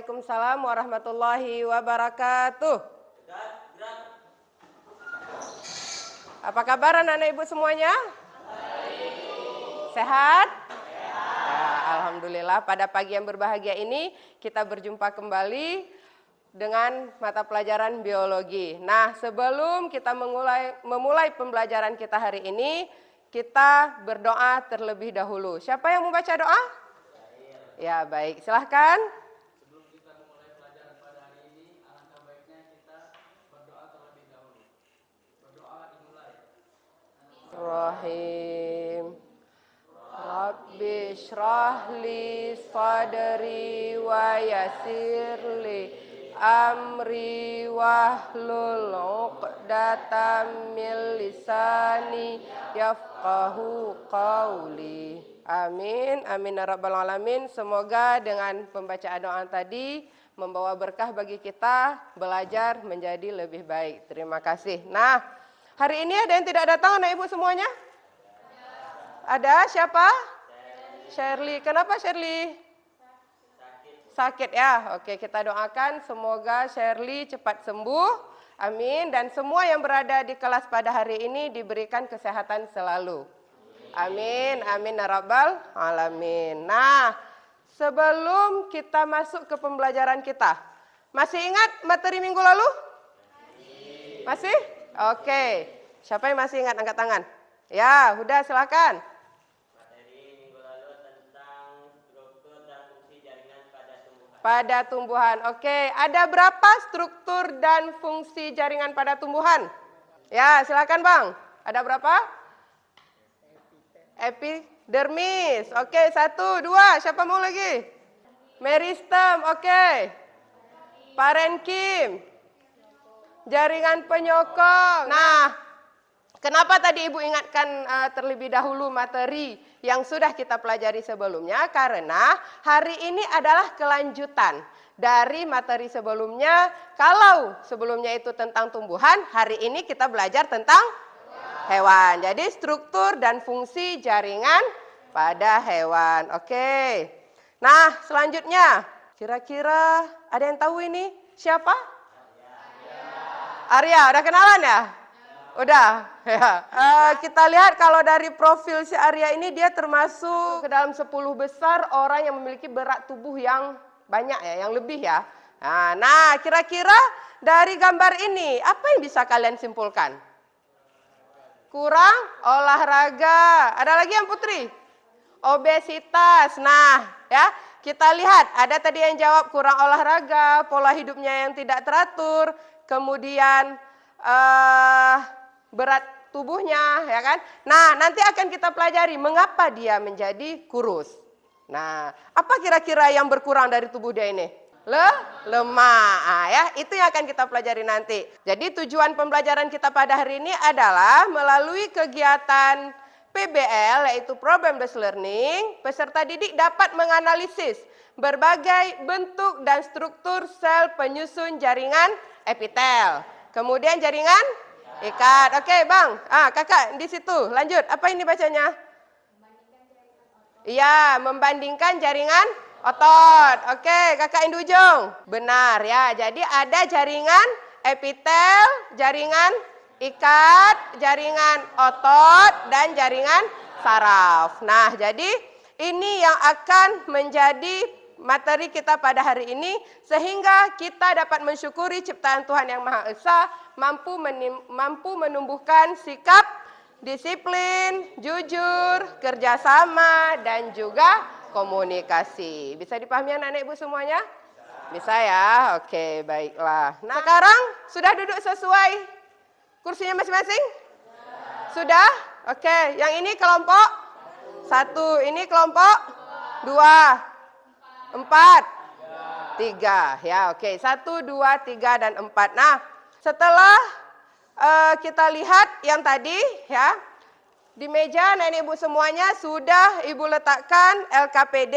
Waalaikumsalam warahmatullahi wabarakatuh. Apa kabar anak-anak ibu semuanya? Sehat? Ya, alhamdulillah pada pagi yang berbahagia ini kita berjumpa kembali dengan mata pelajaran biologi. Nah, sebelum kita memulai pembelajaran kita hari ini, kita berdoa terlebih dahulu. Siapa yang membaca doa? Ya, baik. Silahkan. Sebelum kita memulai pelajaran pada hari ini, alangkah baiknya kita berdoa terlebih dahulu. Berdoa dimulai. Rahim. Rabbi shrah li sadri wa yassir li amri wahlul 'uqdatam min lisani yafqahu qawli. Amin, amin ya rabbal alamin. Semoga dengan pembacaan doa tadi membawa berkah bagi kita belajar menjadi lebih baik. Terima kasih. Nah, hari ini ada yang tidak datang anak ibu semuanya? Ada siapa? Shirley. Kenapa Shirley? Sakit ya. Oke, kita doakan semoga Shirley cepat sembuh. Amin. Dan semua yang berada di kelas pada hari ini diberikan kesehatan selalu. Amin, amin ya rabbal alamin. Nah, sebelum kita masuk ke pembelajaran kita, masih ingat materi minggu lalu? Masih? Oke. Siapa yang masih ingat angkat tangan? Ya, udah silakan. Materi minggu lalu tentang struktur dan fungsi jaringan pada tumbuhan. Pada tumbuhan. Oke, ada berapa struktur dan fungsi jaringan pada tumbuhan? Ya, silakan Bang. Ada berapa? Epidermis. Oke, 1, 2. Siapa mau lagi? Meristem. Oke. Parenkim. Jaringan penyokong. Nah, kenapa tadi Ibu ingatkan terlebih dahulu materi yang sudah kita pelajari sebelumnya? Karena hari ini adalah kelanjutan dari materi sebelumnya. Kalau sebelumnya itu tentang tumbuhan, hari ini kita belajar tentang hewan. Jadi struktur dan fungsi jaringan pada hewan. Oke. Nah, selanjutnya, kira-kira ada yang tahu ini siapa? Arya. Udah kenalan ya? Udah. Ya. Kita lihat kalau dari profil si Arya ini dia termasuk ke dalam 10 besar orang yang memiliki berat tubuh yang banyak ya, yang lebih ya. Nah, kira-kira dari gambar ini apa yang bisa kalian simpulkan? Kurang olahraga. Ada lagi yang Putri? Obesitas. Nah, ya, kita lihat ada tadi yang jawab kurang olahraga, pola hidupnya yang tidak teratur, kemudian berat tubuhnya, ya kan? Nah, nanti akan kita pelajari mengapa dia menjadi kurus. Nah, apa kira-kira yang berkurang dari tubuh dia ini? Lemah. Ya, itu yang akan kita pelajari nanti. Jadi tujuan pembelajaran kita pada hari ini adalah melalui kegiatan PBL yaitu Problem Based Learning, peserta didik dapat menganalisis berbagai bentuk dan struktur sel penyusun jaringan epitel. Kemudian jaringan ikat. Oke, Bang. Kakak di situ. Lanjut. Apa ini bacanya? Iya, membandingkan jaringan otot. Oke, kakak Indu Ujung. Benar ya. Jadi ada jaringan epitel, jaringan ikat, jaringan otot, dan jaringan saraf. Nah, jadi ini yang akan menjadi materi kita pada hari ini sehingga kita dapat mensyukuri ciptaan Tuhan yang Maha Esa, mampu menumbuhkan sikap disiplin, jujur, kerjasama, dan juga komunikasi. Bisa dipahami anak-anak ibu semuanya? Bisa ya? Oke, baiklah. Nah, sekarang sudah duduk sesuai kursinya masing-masing? Sudah? Oke, yang ini kelompok 1, ini kelompok 2, 4, 3. Ya, oke. 1, 2, 3, dan 4. Nah, setelah kita lihat yang tadi ya, di meja nenek ibu semuanya sudah ibu letakkan LKPD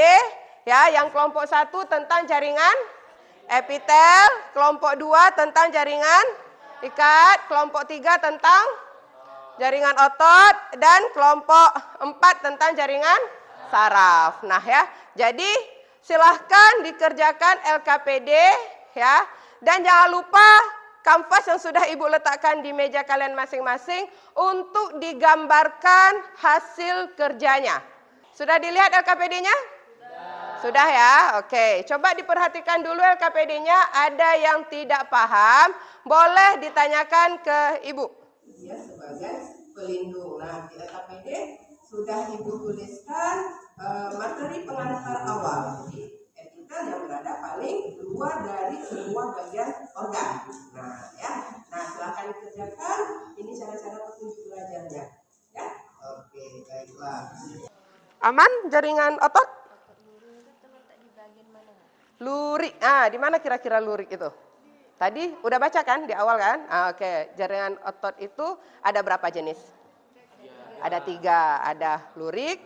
ya, yang kelompok 1 tentang jaringan epitel, kelompok 2 tentang jaringan ikat, kelompok 3 tentang jaringan otot, dan kelompok 4 tentang jaringan saraf. Nah ya, jadi silahkan dikerjakan LKPD ya. Dan jangan lupa kanvas yang sudah Ibu letakkan di meja kalian masing-masing untuk digambarkan hasil kerjanya. Sudah dilihat LKPD-nya? Sudah ya? Oke, coba diperhatikan dulu LKPD-nya. Ada yang tidak paham, boleh ditanyakan ke Ibu. Dia sebagai pelindung. Nah, di LKPD sudah Ibu tuliskan materi pengantar awal. Jadi, etikel yang berada paling luar dari semua bagian organ. Nah, ya. Nah, silakan dikerjakan. Ini cara-cara petunjuk belajarnya. Ya? Oke, baiklah. Aman jaringan otot? Lurik. Di mana kira-kira lurik itu? Tadi udah baca kan di awal kan? Oke, jaringan otot itu ada berapa jenis? Ada 3, ada lurik,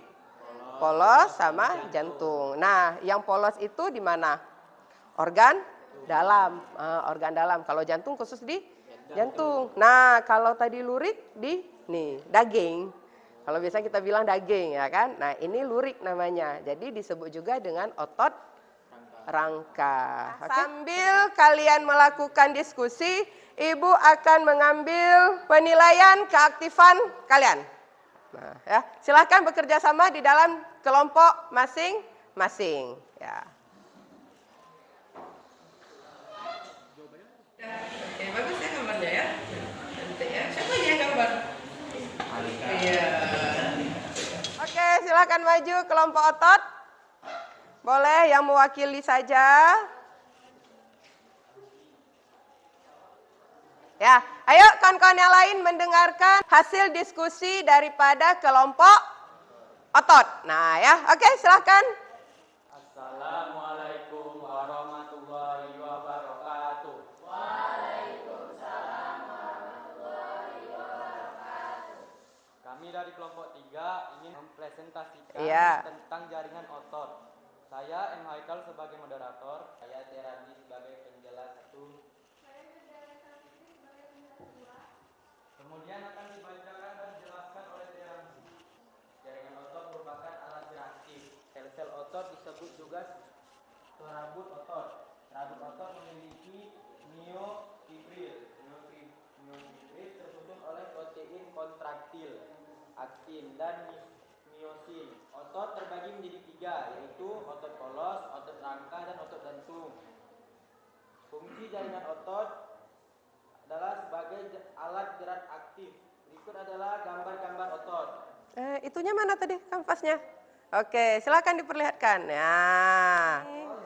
polos, sama jantung. Nah, yang polos itu di mana? Organ dalam. Organ dalam. Kalau jantung khusus di jantung. Nah, kalau tadi lurik di daging. Kalau biasa kita bilang daging ya kan. Nah, ini lurik namanya. Jadi disebut juga dengan otot rangka. Sambil kalian melakukan diskusi, Ibu akan mengambil penilaian keaktifan kalian. Nah, ya, silakan bekerja sama di dalam kelompok masing-masing. Ya. Oke, bagus ya gambarnya ya. Cantik ya. Siapa yang gambar? Iya. Oke, silakan maju kelompok otot. Boleh yang mewakili saja. Ya, ayo kawan-kawan yang lain mendengarkan hasil diskusi daripada kelompok otot. Nah ya, oke silakan. Assalamualaikum warahmatullahi wabarakatuh. Waalaikumsalam warahmatullahi wabarakatuh. Kami dari kelompok 3 ingin mempresentasikan tentang jaringan otot. Saya M. Haikal sebagai moderator, saya Terandi sebagai penjelas 1. Kemudian akan dibacakan dan dijelaskan oleh Terandi. Jaringan otot merupakan alat reaktif. Sel-sel otot disebut juga serabut otot. Serabut otot memiliki myofibril. Myofibril tersusun oleh protein kontraktil, aktin, dan miosin. Otot terbagi menjadi 3, yaitu otot polos, otot rangka, dan otot jantung. Fungsi jaringan otot adalah sebagai alat gerak aktif. Berikut adalah gambar-gambar otot. Itunya mana tadi kanvasnya? Oke, silakan diperlihatkan. Ya.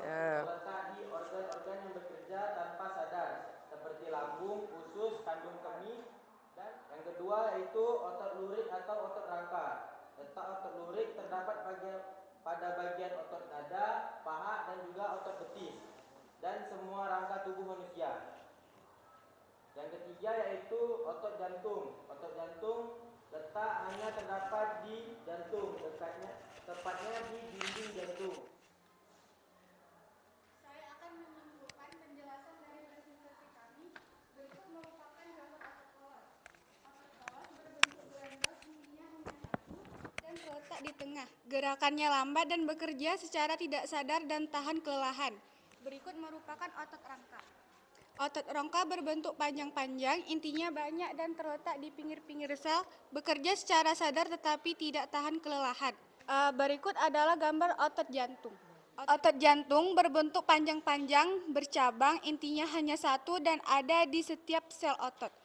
Terletak di organ-organ yang bekerja tanpa sadar, seperti lambung, usus, kandung kemih, dan yang kedua yaitu otot lurik atau otot rangka. Letak otot lurik terdapat pada bagian otot dada, paha, dan juga otot betis, dan semua rangka tubuh manusia. Yang ketiga yaitu otot jantung. Otot jantung letak hanya terdapat di jantung, tepatnya di dinding jantung. Saya akan menyimpulkan penjelasan dari presentasi kami. Berikut merupakan gambar otot polos. Otot polos berbentuk glembos, ininya hanya 1 dan terletak di tengah. Gerakannya lambat dan bekerja secara tidak sadar dan tahan kelelahan. Berikut merupakan otot rangka. Otot rangka berbentuk panjang-panjang, intinya banyak dan terletak di pinggir-pinggir sel, bekerja secara sadar tetapi tidak tahan kelelahan. Berikut adalah gambar otot jantung. Otot jantung berbentuk panjang-panjang, bercabang, intinya hanya 1 dan ada di setiap sel otot.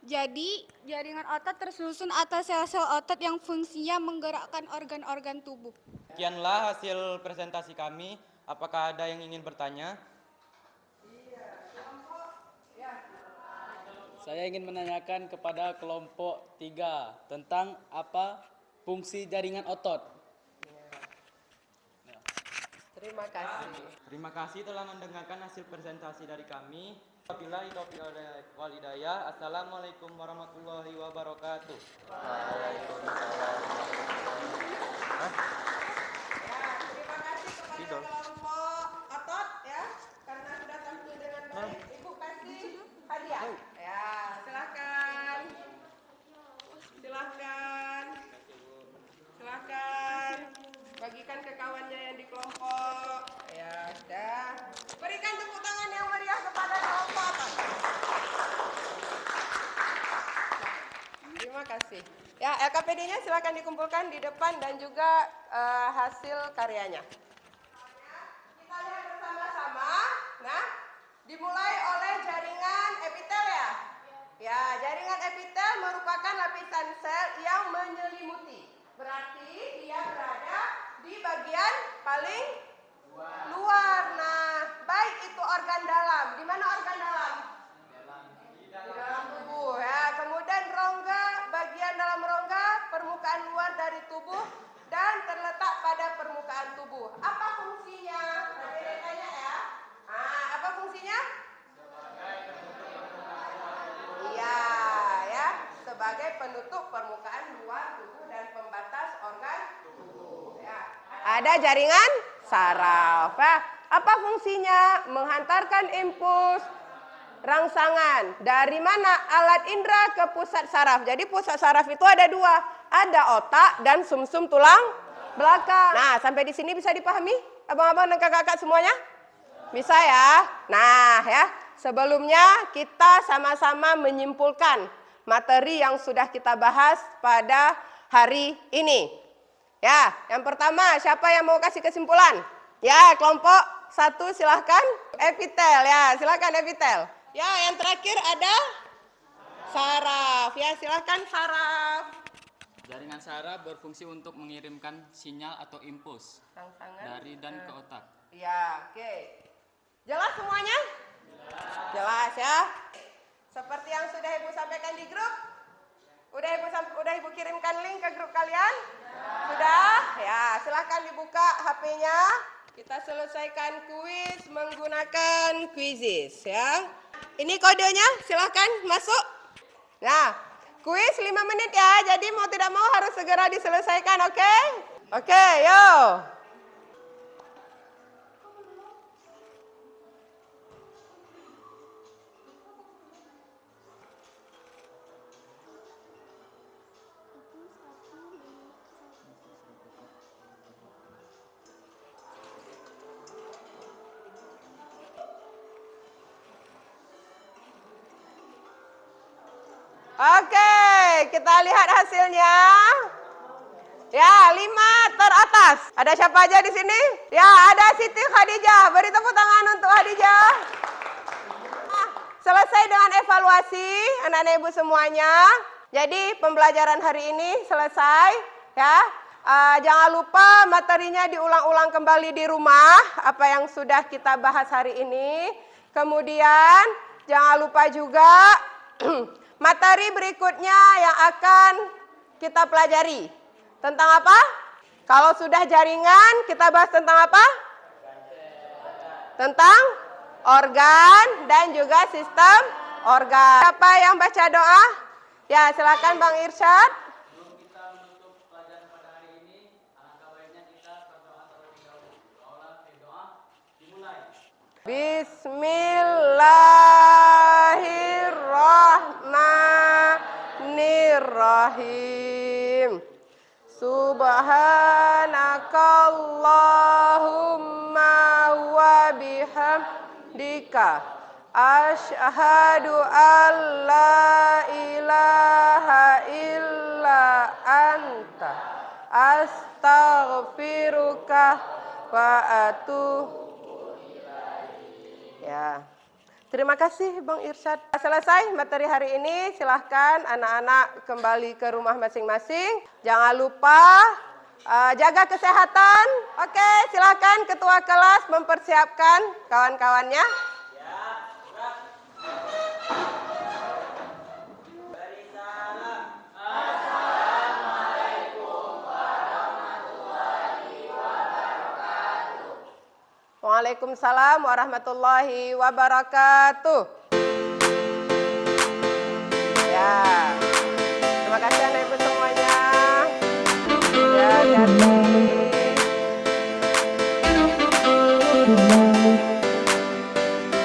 Jadi, jaringan otot tersusun atas sel-sel otot yang fungsinya menggerakkan organ-organ tubuh. Sekianlah hasil presentasi kami. Apakah ada yang ingin bertanya? Saya ingin menanyakan kepada kelompok 3 tentang apa fungsi jaringan otot. Terima kasih. Terima kasih telah mendengarkan hasil presentasi dari kami. Wabillahi taufiq wal hidayah. Assalamualaikum warahmatullahi wabarakatuh. Terima kasih kepada kelompok otot ya, karena sudah tampil dengan baik. Ibu kasih hadiah. Ya, silakan. Silakan. Bagikan ke kawannya yang di kelompok. Ya. Ya, LKPD-nya silakan dikumpulkan di depan dan juga hasil karyanya. Kita lihat bersama-sama. Nah, dimulai oleh jaringan epitel ya. Ya, jaringan epitel merupakan lapisan sel yang menyelimuti. Berarti dia berada di bagian paling luar. Nah, baik itu organ dalam. Di mana organ dalam? Di dalam tubuh ya. Kemudian rongga, bagian dalam rongga, permukaan luar dari tubuh dan terletak pada permukaan tubuh. Apa fungsinya? Tadi tanya ya. Apa fungsinya? Iya, ya, sebagai penutup permukaan luar tubuh dan pembatas organ tubuh. Ya. Ada jaringan saraf. Ya. Apa fungsinya? Menghantarkan impuls rangsangan dari mana alat indera ke pusat saraf. Jadi pusat saraf itu ada dua, ada otak dan sumsum tulang belakang. Nah, sampai di sini bisa dipahami, abang-abang dan kakak-kakak semuanya? Bisa ya. Nah, ya, sebelumnya kita sama-sama menyimpulkan materi yang sudah kita bahas pada hari ini. Ya, yang pertama siapa yang mau kasih kesimpulan? Ya, kelompok 1 silahkan. Epitel ya, silahkan epitel. Ya, yang terakhir ada saraf. Ya, silakan saraf. Jaringan saraf berfungsi untuk mengirimkan sinyal atau impuls dari dan ke otak. Ya, oke. Jelas semuanya? Jelas ya. Seperti yang sudah Ibu sampaikan di grup. Udah Ibu kirimkan link ke grup kalian? Sudah? Ya, silakan dibuka HP-nya. Kita selesaikan kuis menggunakan Quizizz ya. Ini kodenya, silahkan masuk. Nah, kuis 5 menit ya, jadi mau tidak mau harus segera diselesaikan, oke? Oke, yuk. Oke, kita lihat hasilnya. Ya, 5 teratas. Ada siapa aja di sini? Ya, ada Siti Khadijah. Beri tepuk tangan untuk Khadijah. Nah, selesai dengan evaluasi anak-anak ibu semuanya. Jadi pembelajaran hari ini selesai. Ya, jangan lupa materinya diulang-ulang kembali di rumah. Apa yang sudah kita bahas hari ini. Kemudian jangan lupa juga materi berikutnya yang akan kita pelajari. Tentang apa? Kalau sudah jaringan, kita bahas tentang apa? Tentang organ dan juga sistem organ. Siapa yang baca doa? Ya, silakan Bang Irsyad. Sebelum kita menutup pelajaran pada hari ini, alangkah baiknya kita berdoa terlebih dahulu. Doa dimulai. Bismillahirrahmanirrahim. Subhanakallahumma wa bihamdika asyhadu an la ilaha illa anta astaghfiruka wa atubu ilaik. Ya. Terima kasih Bang Irsyad. Selesai materi hari ini, silahkan anak-anak kembali ke rumah masing-masing. Jangan lupa jaga kesehatan. Oke, silahkan ketua kelas mempersiapkan kawan-kawannya. Waalaikumsalam warahmatullahi wabarakatuh. Ya.